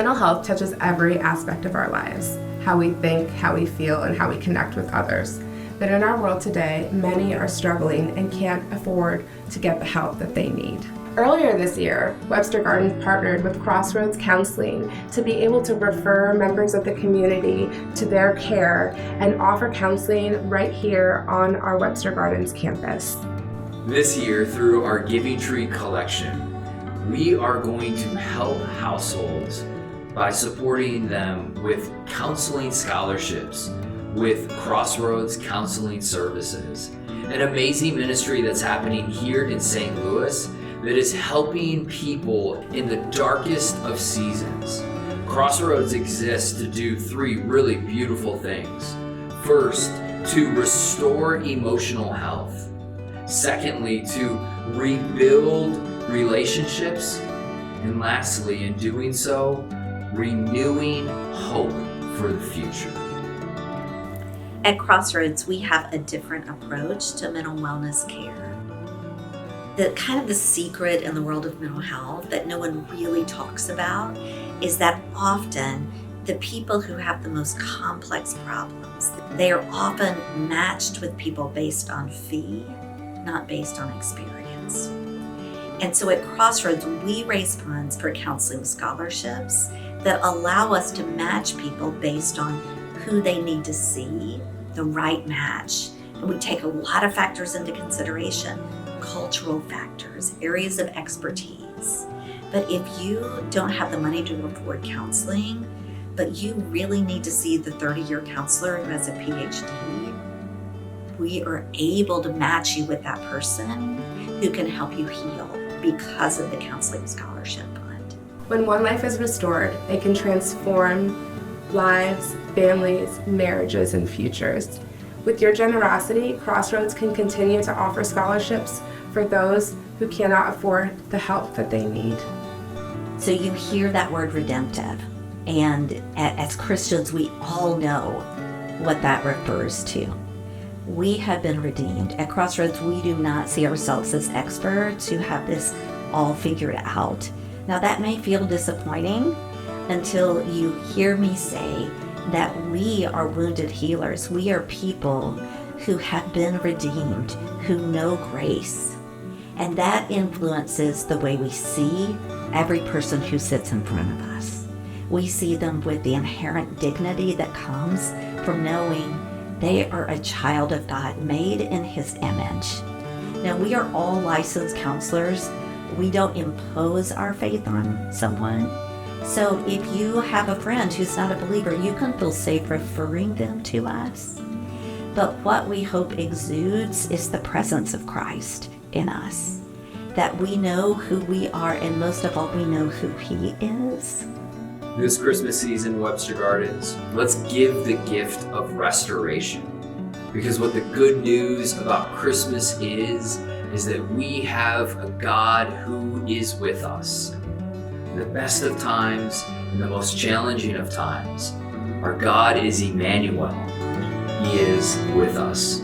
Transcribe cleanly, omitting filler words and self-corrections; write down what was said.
Mental health touches every aspect of our lives, how we think, how we feel, and how we connect with others. But in our world today, many are struggling and can't afford to get the help that they need. Earlier this year, Webster Gardens partnered with CrossRoads Counseling to be able to refer members of the community to their care and offer counseling right here on our Webster Gardens campus. This year, through our Giving Tree collection, we are going to help households by supporting them with counseling scholarships with CrossRoads Counseling Services, an amazing ministry that's happening here in St. Louis that is helping people in the darkest of seasons. CrossRoads exists to do three really beautiful things. First, to restore emotional health. Secondly, to rebuild relationships. And lastly, in doing so, renewing hope for the future. At CrossRoads, we have a different approach to mental wellness care. The secret in the world of mental health that no one really talks about is that often the people who have the most complex problems, they are often matched with people based on fee, not based on experience. And so at CrossRoads, we raise funds for counseling scholarships that allow us to match people based on who they need to see, the right match. And we take a lot of factors into consideration, cultural factors, areas of expertise. But if you don't have the money to afford counseling, but you really need to see the 30-year counselor who has a PhD, we are able to match you with that person who can help you heal because of the Counseling Scholarship Fund. When one life is restored, it can transform lives, families, marriages, and futures. With your generosity, CrossRoads can continue to offer scholarships for those who cannot afford the help that they need. So you hear that word redemptive, and as Christians, we all know what that refers to. We have been redeemed. At CrossRoads, we do not see ourselves as experts who have this all figured out. Now that may feel disappointing until you hear me say that we are wounded healers. We are people who have been redeemed, who know grace. And that influences the way we see every person who sits in front of us. We see them with the inherent dignity that comes from knowing they are a child of God, made in His image. Now, we are all licensed counselors. We don't impose our faith on someone. So if you have a friend who's not a believer, you can feel safe referring them to us. But what we hope exudes is the presence of Christ in us, that we know who we are, and most of all, we know who He is. This Christmas season, Webster Gardens, let's give the gift of restoration. Because what the good news about Christmas is that we have a God who is with us. In the best of times, in the most challenging of times, our God is Emmanuel. He is with us.